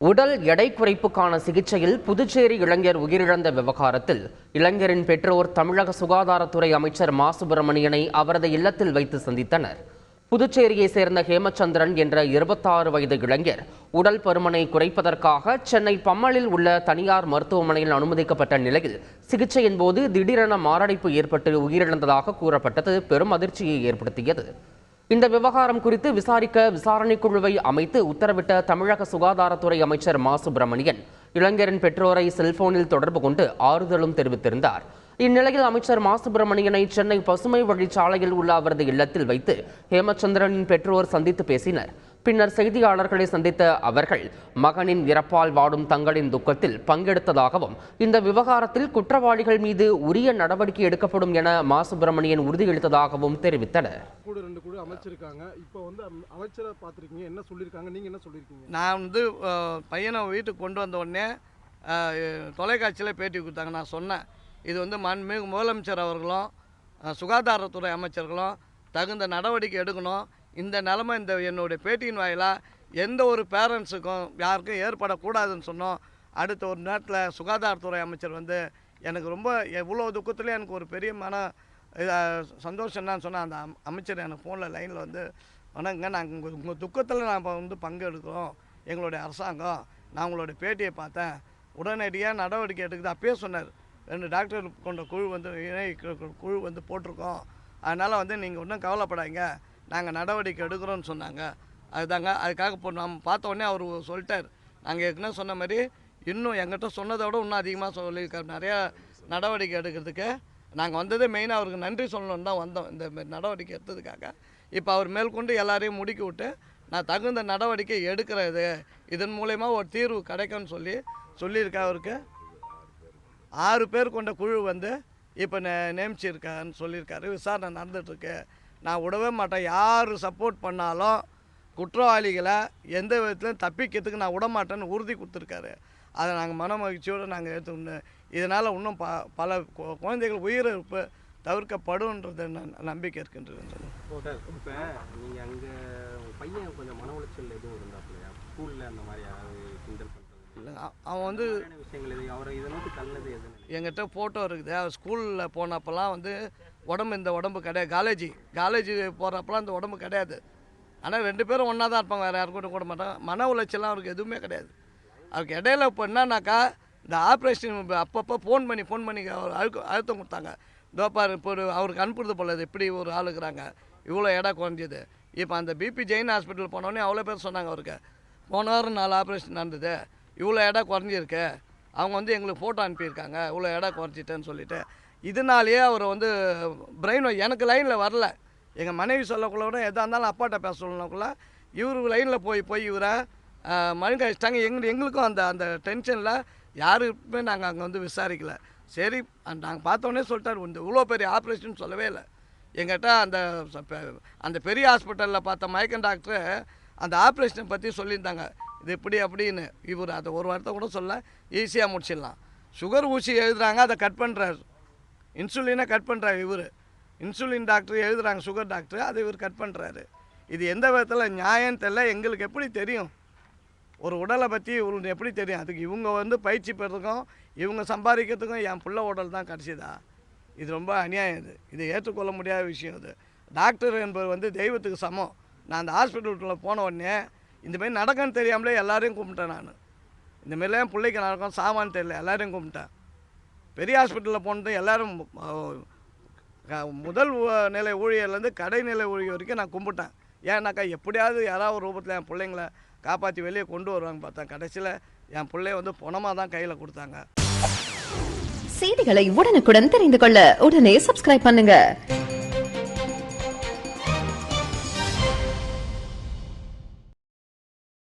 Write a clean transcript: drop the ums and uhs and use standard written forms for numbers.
உடல் எடை குறைப்புக்கான சிகிச்சையில் புதுச்சேரி இளைஞர் உயிரிழந்த விவகாரத்தில் இளைஞரின் பெற்றோர் தமிழக சுகாதாரத்துறை அமைச்சர் மா சுப்பிரமணியனை அவரது இல்லத்தில் வைத்து சந்தித்தனர். புதுச்சேரியை சேர்ந்த ஹேமச்சந்திரன் என்ற 26 வயது இளைஞர் உடல் பருமனை குறைப்பதற்காக சென்னை பம்மலில் உள்ள தனியார் மருத்துவமனையில் அனுமதிக்கப்பட்ட நிலையில் சிகிச்சையின் போது திடீரென மாரடைப்பு ஏற்பட்டு உயிரிழந்ததாக கூறப்பட்டது பெரும் அதிர்ச்சியை ஏற்படுத்தியது. இந்த விவகாரம் குறித்து விசாரிக்க விசாரணை குழுவை அமைத்து உத்தரவிட்ட தமிழக சுகாதாரத்துறை அமைச்சர் மா சுப்பிரமணியன் இளைஞரின் பெற்றோரை செல்போனில் தொடர்பு கொண்டு ஆறுதலும் தெரிவித்திருந்தார். இந்நிலையில் அமைச்சர் மா சுப்பிரமணியனை சென்னை பசுமை வழிச்சாலையில் உள்ள அவரது இல்லத்தில் வைத்து ஹேமச்சந்திரனின் பெற்றோர் சந்தித்து பேசினர். பின்னர் செய்தியாளர்களை சந்தித்த அவர்கள் மகனின் இறப்பால் வாடும் தங்களின் துக்கத்தில் பங்கெடுத்ததாகவும் இந்த விவகாரத்தில் குற்றவாளிகள் மீது உரிய நடவடிக்கை எடுக்கப்படும் என மா சுப்பிரமணியன் உறுதியளித்ததாகவும் தெரிவித்தனர். நான் பையனை வீட்டுக்கு கொண்டு வந்த உடனே தொலைக்காட்சியில் பேட்டி கொடுத்தாங்க. நான் சொன்னேன், இது மாண்புமிகு முதலமைச்சர் அவர்களும் சுகாதாரத்துறை அமைச்சர்களும் தகுந்த நடவடிக்கை எடுக்கணும். இந்த நிலைமை என்னுடைய பேட்டியின் வாயிலாக எந்த ஒரு பேரண்ட்ஸுக்கும் யாருக்கும் ஏற்படக்கூடாதுன்னு சொன்னோம். அடுத்த ஒரு நேரத்தில் சுகாதாரத்துறை அமைச்சர் எனக்கு ரொம்ப எவ்வளோ துக்கத்துலேயே எனக்கு ஒரு பெரிய சந்தோஷம் என்னன்னு சொன்னால், அந்த அமைச்சர் எனக்கு ஃபோனில் லைனில் வணங்க, நாங்கள் உங்கள் துக்கத்தில் நான் பங்கெடுக்கிறோம் எங்களுடைய அரசாங்கம். நான் உங்களுடைய பேட்டியை பார்த்தேன், உடனடியாக நடவடிக்கை எடுக்குது. அப்பயே சொன்னார், 2 டாக்டர் கொண்ட குழு இணை குழு போட்டிருக்கோம். அதனால் நீங்கள் ஒன்றும் கவலைப்படாதீங்க, நாங்கள் நடவடிக்கை எடுக்கிறோன்னு சொன்னாங்க. அதுதாங்க, அதுக்காக நம்ம பார்த்த உடனே அவர் சொல்லிட்டார். நாங்கள் ஏற்கனவே சொன்ன மாதிரி இன்னும் எங்கிட்ட சொன்னதை விட இன்னும் அதிகமாக சொல்லியிருக்காரு. நிறையா நடவடிக்கை எடுக்கிறதுக்கு நாங்கள் வந்ததே மெயினாக அவருக்கு நன்றி சொல்லணுன்னு தான் வந்தோம், இந்த நடவடிக்கை எடுத்ததுக்காக. இப்போ அவர் மேற்கொண்டு எல்லாரையும் முடுக்கி விட்டு நான் தகுந்த நடவடிக்கை எடுக்கிறது, இதன் மூலயமா ஒரு தீர்வு கிடைக்கும்னு சொல்லியிருக்கா. அவருக்கு 6 பேர் கொண்ட குழு இப்போ நியமிச்சிருக்கான்னு சொல்லியிருக்காரு. விசாரணை நடந்துகிட்ருக்கு. நான் விடவே மாட்டேன். யார் சப்போர்ட் பண்ணாலும் குற்றவாளிகளை எந்த விதத்துலையும் தப்பிக்கிறதுக்கு நான் விட மாட்டேன்னு உறுதி கொடுத்துருக்காரு. அதை நாங்கள் மன மகிழ்ச்சியோடு நாங்கள் எடுத்துக்கணும். இதனால் இன்னும் பல குழந்தைகள் உயிரிழப்பு தவிர்க்கப்படும்ன்றது நம்பிக்கை இருக்கின்றது. இப்போ நீங்கள் அங்கே பையன் கொஞ்சம் மன உளைச்சல் எதுவும் இருந்தாப்பில்லையா? ஸ்கூலில் அந்த மாதிரி கிண்டல் பண்ணுறது இல்லைங்க. அவன் விஷயங்கள் எது அவரை இதை நோக்கி தள்ளது எது? எங்கிட்ட ஃபோட்டோ இருக்குது. அவர் ஸ்கூலில் போனப்பெல்லாம் இந்த உடம்பு கிடையாது. காலேஜ் போகிறப்பெல்லாம் இந்த உடம்பு கிடையாது. ஆனால் 2 பேரும் ஒன்றா தான் இருப்பாங்க, வேறு யாருக்கும் கூட மாட்டாங்க. மன உளைச்சலாம் அவருக்கு எதுவுமே கிடையாது. அவருக்கு இடையில இப்போ என்னன்னாக்கா, இந்த ஆப்ரேஷன் அப்பப்போ ஃபோன் பண்ணி அவர் அழுத்தம் கொடுத்தாங்க. தோப்பார் இப்போ அவருக்கு அனுப்புறது போல இப்படி ஒரு ஆளுக்குறாங்க, இவ்வளோ இடம் குறைஞ்சது. இப்போ அந்த பிபி ஜெயின் ஹாஸ்பிட்டல் போனோடனே அவ்வளோ பேர் சொன்னாங்க அவருக்கு, போன வாரம் 4 ஆப்ரேஷன் நடந்தது, இவ்வளோ இடம் குறைஞ்சிருக்கு. அவங்க எங்களுக்கு ஃபோட்டோ அனுப்பியிருக்காங்க, இவ்வளோ இடம் குறைச்சிட்டேன்னு சொல்லிவிட்டு. இதனாலேயே அவர் பிரெயின் எனக்கு லைனில் வரல. எங்கள் மனைவி சொல்லக்குள்ள விட எதாக இருந்தாலும் அப்பாட்ட பேச சொல்லணுக்குள்ள இவர் லைனில் போய் இவரை மழுங்கடிச்சிட்டாங்க. எங்களுக்கும் அந்த டென்ஷனில் யாருக்குமே நாங்கள் அங்கே விசாரிக்கல. சரி, நாங்கள் பார்த்தோன்னே சொல்லிட்டார், இவ்வளோ பெரிய ஆப்ரேஷன் சொல்லவே இல்லை. எங்கிட்ட அந்த பெரிய ஹாஸ்பிட்டலில் பார்த்த மயக்கம் டாக்டரு அந்த ஆப்ரேஷனை பற்றி சொல்லியிருந்தாங்க, இது இப்படி அப்படின்னு. இவர் அதை ஒரு வாரத்தை கூட சொல்ல, ஈஸியாக முடிச்சிடலாம். சுகர் ஊசி எழுதுகிறாங்க, அதை கட் பண்ணுறாரு. இன்சுலினை கட் பண்ணுறாரு இவர். இன்சுலின் டாக்டர் எழுதுகிறாங்க, சுகர் டாக்டர், அதை இவர் கட் பண்ணுறாரு. இது எந்த விதத்தில் நியாயம் தெரியல. எங்களுக்கு எப்படி தெரியும் ஒரு உடலை பற்றி இவங்களுக்கு எப்படி தெரியும்? அதுக்கு இவங்க பயிற்சி பெறதுக்கும் இவங்க சம்பாதிக்கிறதுக்கும் என் பிள்ளை உடல் தான் கிடச்சிதா? இது ரொம்ப அநியாயம். இது ஏற்றுக்கொள்ள முடியாத விஷயம். இது டாக்டர் என்பவர் தெய்வத்துக்கு சமம். நான் அந்த ஹாஸ்பிட்டலுக்குள்ளே போன உடனே இந்தமாரி நடக்குன்னு தெரியாமலே எல்லாரையும் கும்பிட்டேன். நான் இந்தமாரிலாம் என் பிள்ளைக்கு நடக்கும் சாமான்னு தெரியல, எல்லாரையும் கும்பிட்டேன். பெரிய ஹாஸ்பிட்டலில் போனது எல்லோரும் முதல் நிலை ஊழியர்லேருந்து கடைநிலை ஊழியர் வரைக்கும் நான் கும்பிட்டேன். ஏன்னாக்கா எப்படியாவது யாராவது ஒரு ரூபத்தில் என் பிள்ளைங்களை காப்பாற்றி வெளியே கொண்டு வருவாங்க பார்த்தேன். கடைசியில் என் பிள்ளைய பணமாக தான் கையில் கொடுத்தாங்க. செய்திகளை உடனுக்குடன் தெரிந்து கொள்ள உடனே சப்ஸ்கிரைப் பண்ணுங்க.